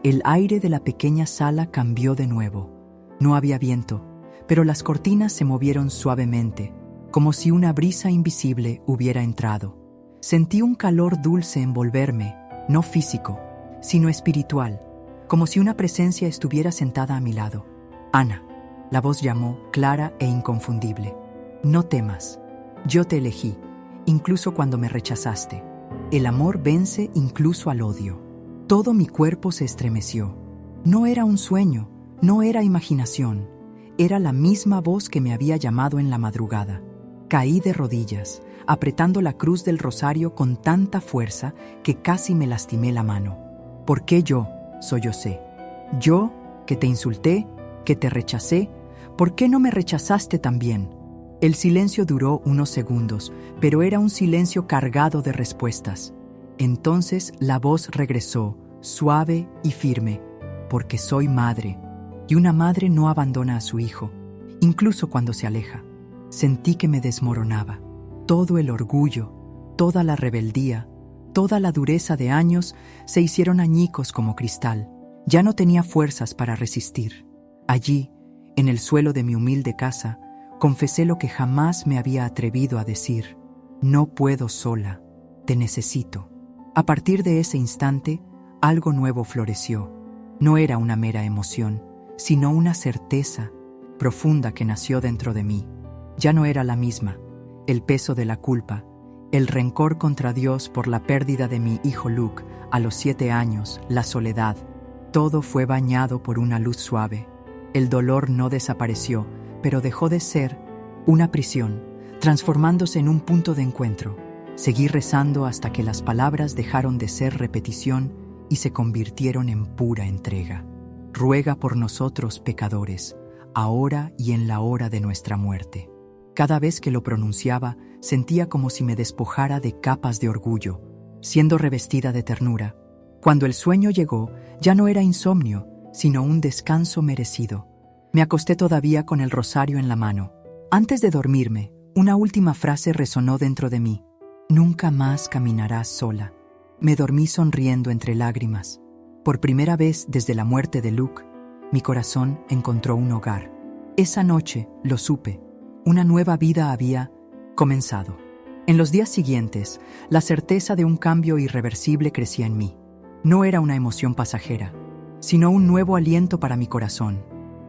El aire de la pequeña sala cambió de nuevo. No había viento, pero las cortinas se movieron suavemente, como si una brisa invisible hubiera entrado. Sentí un calor dulce envolverme, no físico, sino espiritual, como si una presencia estuviera sentada a mi lado. «Ana», la voz llamó, clara e inconfundible. «No temas. Yo te elegí, incluso cuando me rechazaste. El amor vence incluso al odio». Todo mi cuerpo se estremeció. No era un sueño, no era imaginación. Era la misma voz que me había llamado en la madrugada. Caí de rodillas, apretando la cruz del rosario con tanta fuerza que casi me lastimé la mano. «¿Por qué yo?» sollocé. «Yo, que te insulté, que te rechacé, ¿por qué no me rechazaste también?» El silencio duró unos segundos, pero era un silencio cargado de respuestas. Entonces la voz regresó, suave y firme: «Porque soy madre, y una madre no abandona a su hijo, incluso cuando se aleja». Sentí que me desmoronaba. Todo el orgullo, toda la rebeldía, toda la dureza de años se hicieron añicos como cristal. Ya no tenía fuerzas para resistir. Allí, en el suelo de mi humilde casa, confesé lo que jamás me había atrevido a decir: «No puedo sola, te necesito». A partir de ese instante, algo nuevo floreció. No era una mera emoción, sino una certeza profunda que nació dentro de mí. Ya no era la misma. El peso de la culpa, el rencor contra Dios por la pérdida de mi hijo Luke a los 7 años, la soledad, todo fue bañado por una luz suave. El dolor no desapareció, pero dejó de ser una prisión, transformándose en un punto de encuentro. Seguí rezando hasta que las palabras dejaron de ser repetición y se convirtieron en pura entrega. «Ruega por nosotros pecadores, ahora y en la hora de nuestra muerte». Cada vez que lo pronunciaba, sentía como si me despojara de capas de orgullo, siendo revestida de ternura. Cuando el sueño llegó, ya no era insomnio, sino un descanso merecido. Me acosté todavía con el rosario en la mano. Antes de dormirme, una última frase resonó dentro de mí. Nunca más caminarás sola. Me dormí sonriendo entre lágrimas. Por primera vez desde la muerte de Luke, mi corazón encontró un hogar. Esa noche, lo supe, una nueva vida había comenzado. En los días siguientes, la certeza de un cambio irreversible crecía en mí. No era una emoción pasajera, sino un nuevo aliento para mi corazón.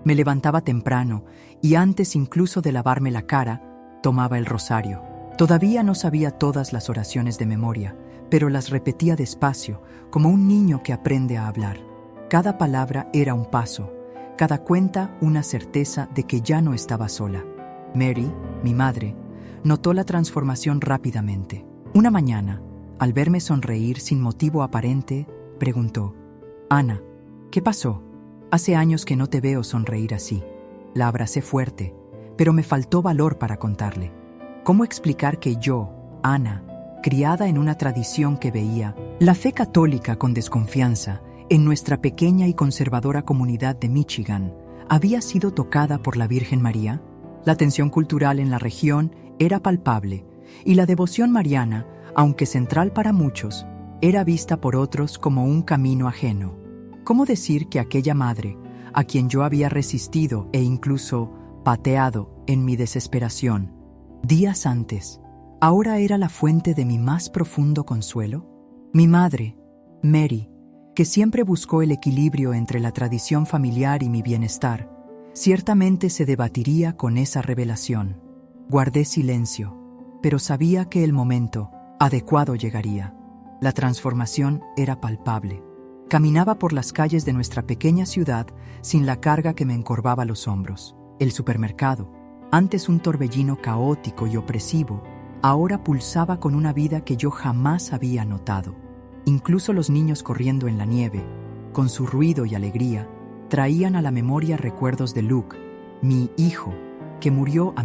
Me levantaba temprano y antes incluso de lavarme la cara, tomaba el rosario. Todavía no sabía todas las oraciones de memoria, pero las repetía despacio, como un niño que aprende a hablar. Cada palabra era un paso, cada cuenta una certeza de que ya no estaba sola. Mary, mi madre, notó la transformación rápidamente. Una mañana, al verme sonreír sin motivo aparente, preguntó: «Ana, ¿qué pasó? Hace años que no te veo sonreír así». La abracé fuerte, pero me faltó valor para contarle. ¿Cómo explicar que yo, Ana, criada en una tradición que veía la fe católica con desconfianza, en nuestra pequeña y conservadora comunidad de Michigan, había sido tocada por la Virgen María? La tensión cultural en la región era palpable, y la devoción mariana, aunque central para muchos, era vista por otros como un camino ajeno. ¿Cómo decir que aquella madre, a quien yo había resistido e incluso pateado en mi desesperación días antes, ahora era la fuente de mi más profundo consuelo? Mi madre, Mary, que siempre buscó el equilibrio entre la tradición familiar y mi bienestar, ciertamente se debatiría con esa revelación. Guardé silencio, pero sabía que el momento adecuado llegaría. La transformación era palpable. Caminaba por las calles de nuestra pequeña ciudad sin la carga que me encorvaba los hombros. El supermercado, antes un torbellino caótico y opresivo, ahora pulsaba con una vida que yo jamás había notado. Incluso los niños corriendo en la nieve, con su ruido y alegría, traían a la memoria recuerdos de Luke, mi hijo, que murió a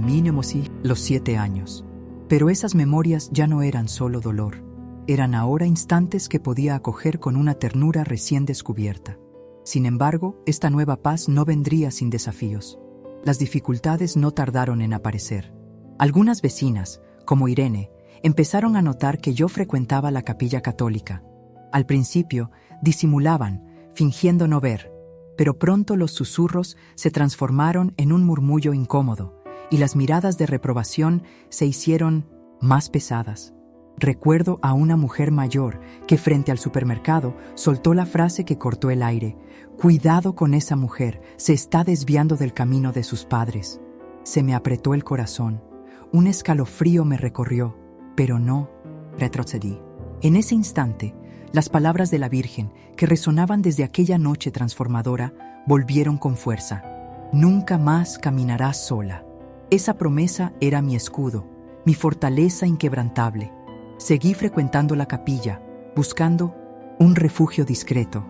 los 7 años. Pero esas memorias ya no eran solo dolor. Eran ahora instantes que podía acoger con una ternura recién descubierta. Sin embargo, esta nueva paz no vendría sin desafíos. Las dificultades no tardaron en aparecer. Algunas vecinas, como Irene, empezaron a notar que yo frecuentaba la capilla católica. Al principio, disimulaban, fingiendo no ver, pero pronto los susurros se transformaron en un murmullo incómodo y las miradas de reprobación se hicieron más pesadas. Recuerdo a una mujer mayor que frente al supermercado soltó la frase que cortó el aire: «Cuidado con esa mujer, se está desviando del camino de sus padres». Se me apretó el corazón, un escalofrío me recorrió, pero no retrocedí. En ese instante, las palabras de la Virgen, que resonaban desde aquella noche transformadora, volvieron con fuerza. «Nunca más caminarás sola». Esa promesa era mi escudo, mi fortaleza inquebrantable. Seguí frecuentando la capilla, buscando un refugio discreto.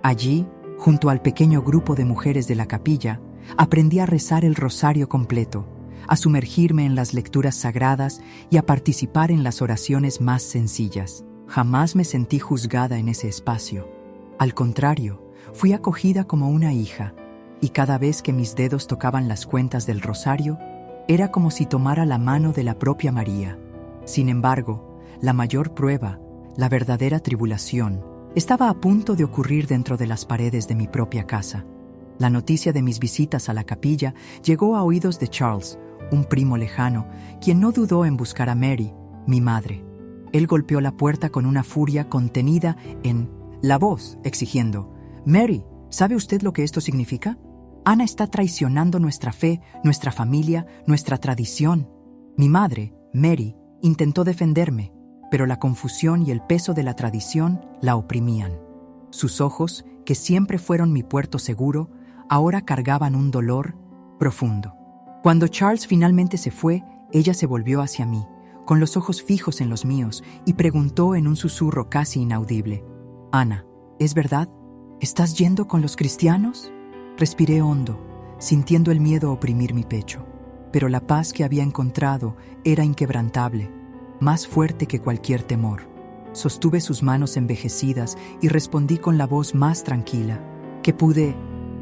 Allí, junto al pequeño grupo de mujeres de la capilla, aprendí a rezar el rosario completo, a sumergirme en las lecturas sagradas y a participar en las oraciones más sencillas. Jamás me sentí juzgada en ese espacio. Al contrario, fui acogida como una hija, y cada vez que mis dedos tocaban las cuentas del rosario, era como si tomara la mano de la propia María. Sin embargo, la mayor prueba, la verdadera tribulación, estaba a punto de ocurrir dentro de las paredes de mi propia casa. La noticia de mis visitas a la capilla llegó a oídos de Charles, un primo lejano, quien no dudó en buscar a Mary, mi madre. Él golpeó la puerta con una furia contenida en la voz, exigiendo: «Mary, ¿sabe usted lo que esto significa? Ana está traicionando nuestra fe, nuestra familia, nuestra tradición». Mi madre, Mary, intentó defenderme, pero la confusión y el peso de la tradición la oprimían. Sus ojos, que siempre fueron mi puerto seguro, ahora cargaban un dolor profundo. Cuando Charles finalmente se fue, ella se volvió hacia mí, con los ojos fijos en los míos, y preguntó en un susurro casi inaudible: «Ana, ¿es verdad? ¿Estás yendo con los cristianos?». Respiré hondo, sintiendo el miedo oprimir mi pecho, pero la paz que había encontrado era inquebrantable, más fuerte que cualquier temor. Sostuve sus manos envejecidas y respondí con la voz más tranquila que pude: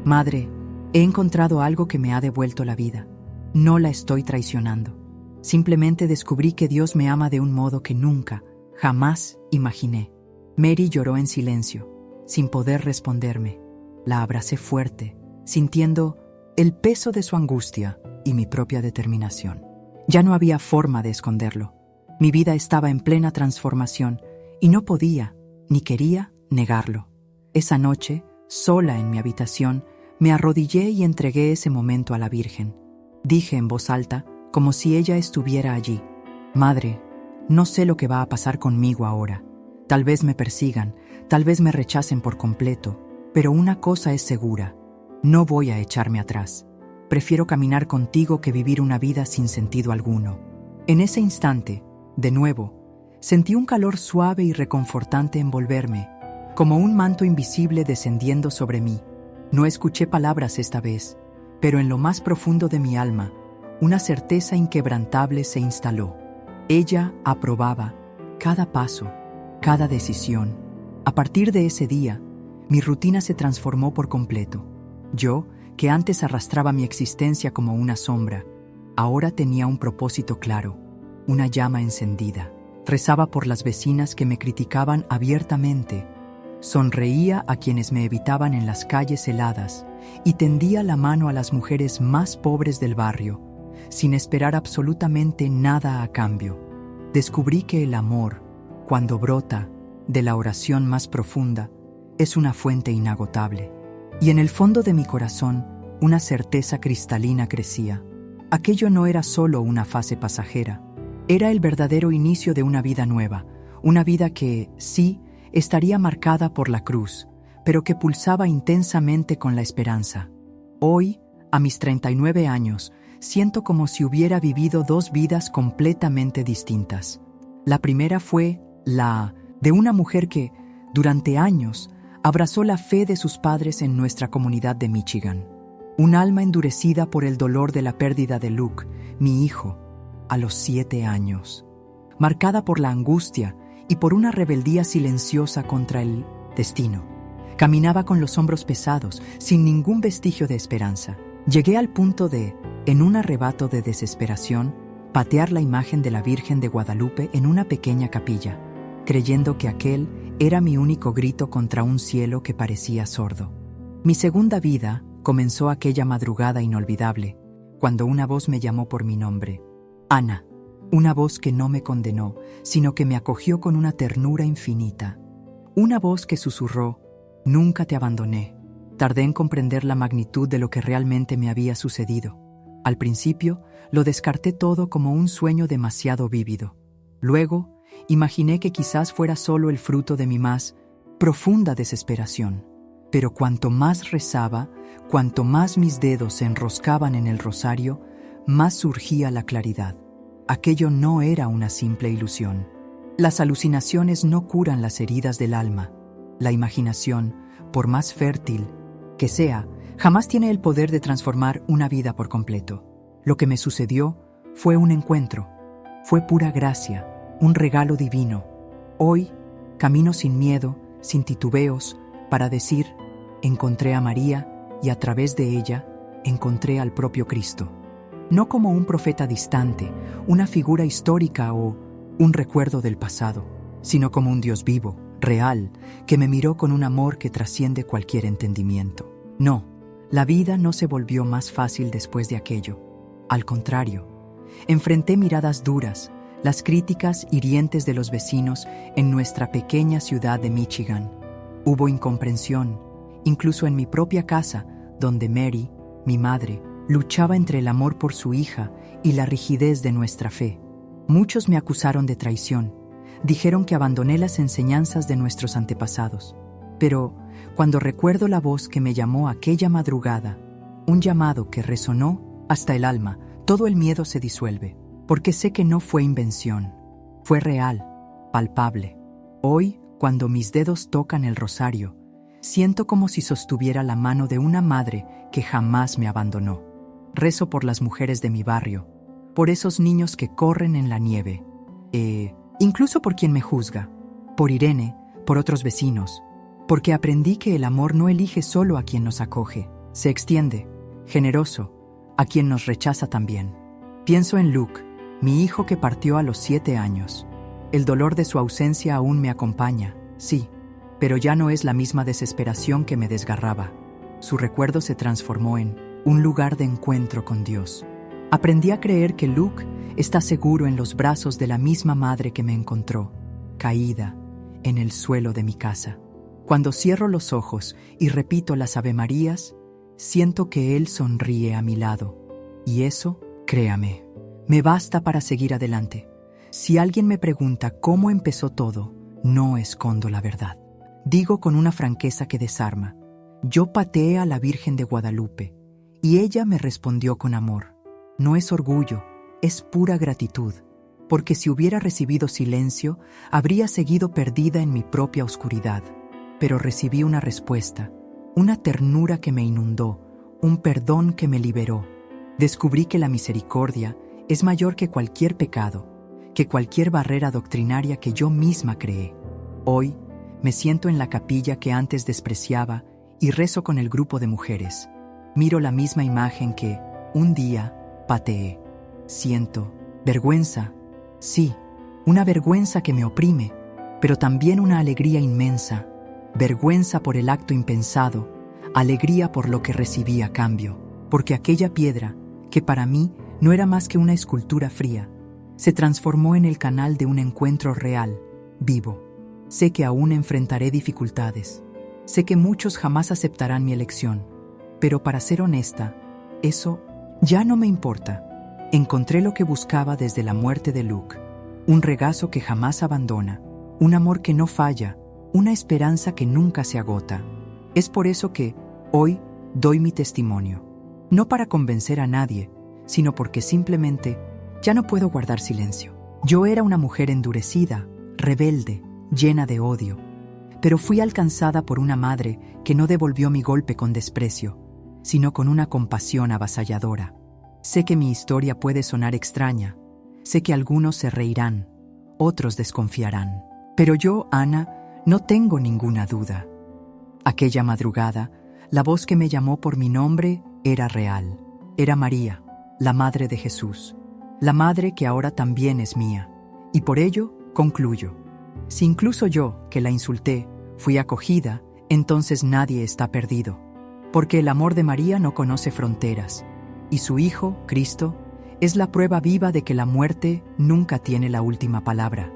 Madre, he encontrado algo que me ha devuelto la vida. No la estoy traicionando. Simplemente descubrí que Dios me ama de un modo que nunca, jamás imaginé. Mary lloró en silencio, sin poder responderme. La abracé fuerte, sintiendo el peso de su angustia y mi propia determinación. Ya no había forma de esconderlo. Mi vida estaba en plena transformación y no podía, ni quería, negarlo. Esa noche, sola en mi habitación, me arrodillé y entregué ese momento a la Virgen. Dije en voz alta, como si ella estuviera allí: Madre, no sé lo que va a pasar conmigo ahora. Tal vez me persigan, tal vez me rechacen por completo, pero una cosa es segura: no voy a echarme atrás. Prefiero caminar contigo que vivir una vida sin sentido alguno. En ese instante, de nuevo, sentí un calor suave y reconfortante envolverme, como un manto invisible descendiendo sobre mí. No escuché palabras esta vez, pero en lo más profundo de mi alma, una certeza inquebrantable se instaló. Ella aprobaba cada paso, cada decisión. A partir de ese día, mi rutina se transformó por completo. Yo, que antes arrastraba mi existencia como una sombra, ahora tenía un propósito claro, una llama encendida. Rezaba por las vecinas que me criticaban abiertamente, sonreía a quienes me evitaban en las calles heladas y tendía la mano a las mujeres más pobres del barrio, sin esperar absolutamente nada a cambio. Descubrí que el amor, cuando brota de la oración más profunda, es una fuente inagotable. Y en el fondo de mi corazón, una certeza cristalina crecía. Aquello no era solo una fase pasajera, era el verdadero inicio de una vida nueva, una vida que, sí, estaría marcada por la cruz, pero que pulsaba intensamente con la esperanza. Hoy, a mis 39 años, siento como si hubiera vivido dos vidas completamente distintas. La primera fue la de una mujer que, durante años, abrazó la fe de sus padres en nuestra comunidad de Michigan. Un alma endurecida por el dolor de la pérdida de Luke, mi hijo, a los 7 años. Marcada por la angustia y por una rebeldía silenciosa contra el destino. Caminaba con los hombros pesados, sin ningún vestigio de esperanza. Llegué al punto de, en un arrebato de desesperación, patear la imagen de la Virgen de Guadalupe en una pequeña capilla, creyendo que aquel era mi único grito contra un cielo que parecía sordo. Mi segunda vida comenzó aquella madrugada inolvidable, cuando una voz me llamó por mi nombre. Ana. Una voz que no me condenó, sino que me acogió con una ternura infinita. Una voz que susurró: nunca te abandoné. Tardé en comprender la magnitud de lo que realmente me había sucedido. Al principio, lo descarté todo como un sueño demasiado vívido. Luego, imaginé que quizás fuera solo el fruto de mi más profunda desesperación. Pero cuanto más rezaba, cuanto más mis dedos se enroscaban en el rosario, más surgía la claridad. Aquello no era una simple ilusión. Las alucinaciones no curan las heridas del alma. La imaginación, por más fértil que sea, jamás tiene el poder de transformar una vida por completo. Lo que me sucedió fue un encuentro, fue pura gracia, un regalo divino. Hoy, camino sin miedo, sin titubeos, para decir: encontré a María y a través de ella encontré al propio Cristo. No como un profeta distante, una figura histórica o un recuerdo del pasado, sino como un Dios vivo, real, que me miró con un amor que trasciende cualquier entendimiento. No, la vida no se volvió más fácil después de aquello. Al contrario, enfrenté miradas duras, las críticas hirientes de los vecinos en nuestra pequeña ciudad de Michigan. Hubo incomprensión, incluso en mi propia casa, donde Mary, mi madre, luchaba entre el amor por su hija y la rigidez de nuestra fe. Muchos me acusaron de traición. Dijeron que abandoné las enseñanzas de nuestros antepasados. Pero, cuando recuerdo la voz que me llamó aquella madrugada, un llamado que resonó hasta el alma, todo el miedo se disuelve, porque sé que no fue invención, fue real, palpable. Hoy, cuando mis dedos tocan el rosario, siento como si sostuviera la mano de una madre que jamás me abandonó. Rezo por las mujeres de mi barrio, por esos niños que corren en la nieve, incluso por quien me juzga, por Irene, por otros vecinos, porque aprendí que el amor no elige solo a quien nos acoge, se extiende, generoso, a quien nos rechaza también. Pienso en Luke, mi hijo que partió a los 7 años. El dolor de su ausencia aún me acompaña, sí, pero ya no es la misma desesperación que me desgarraba. Su recuerdo se transformó en un lugar de encuentro con Dios. Aprendí a creer que Luke está seguro en los brazos de la misma madre que me encontró, caída, en el suelo de mi casa. Cuando cierro los ojos y repito las Avemarías, siento que Él sonríe a mi lado. Y eso, créame, me basta para seguir adelante. Si alguien me pregunta cómo empezó todo, no escondo la verdad. Digo con una franqueza que desarma. Yo pateé a la Virgen de Guadalupe, y ella me respondió con amor. No es orgullo, es pura gratitud, porque si hubiera recibido silencio, habría seguido perdida en mi propia oscuridad. Pero recibí una respuesta, una ternura que me inundó, un perdón que me liberó. Descubrí que la misericordia es mayor que cualquier pecado, que cualquier barrera doctrinaria que yo misma creé. Hoy me siento en la capilla que antes despreciaba y rezo con el grupo de mujeres. Miro la misma imagen que, un día, pateé. Siento vergüenza, sí, una vergüenza que me oprime, pero también una alegría inmensa. Vergüenza por el acto impensado, alegría por lo que recibí a cambio, porque aquella piedra, que para mí no era más que una escultura fría, se transformó en el canal de un encuentro real, vivo. Sé que aún enfrentaré dificultades, sé que muchos jamás aceptarán mi elección, pero para ser honesta, eso ya no me importa. Encontré lo que buscaba desde la muerte de Luke, un regazo que jamás abandona, un amor que no falla, una esperanza que nunca se agota. Es por eso que, hoy, doy mi testimonio. No para convencer a nadie, sino porque simplemente ya no puedo guardar silencio. Yo era una mujer endurecida, rebelde, llena de odio, pero fui alcanzada por una madre que no devolvió mi golpe con desprecio, sino con una compasión avasalladora. Sé que mi historia puede sonar extraña, sé que algunos se reirán, otros desconfiarán, pero yo, Ana, no tengo ninguna duda. Aquella madrugada, la voz que me llamó por mi nombre era real. Era María, la madre de Jesús, la madre que ahora también es mía. Y por ello, concluyo. Si incluso yo, que la insulté, fui acogida, entonces nadie está perdido. Porque el amor de María no conoce fronteras, y su Hijo, Cristo, es la prueba viva de que la muerte nunca tiene la última palabra.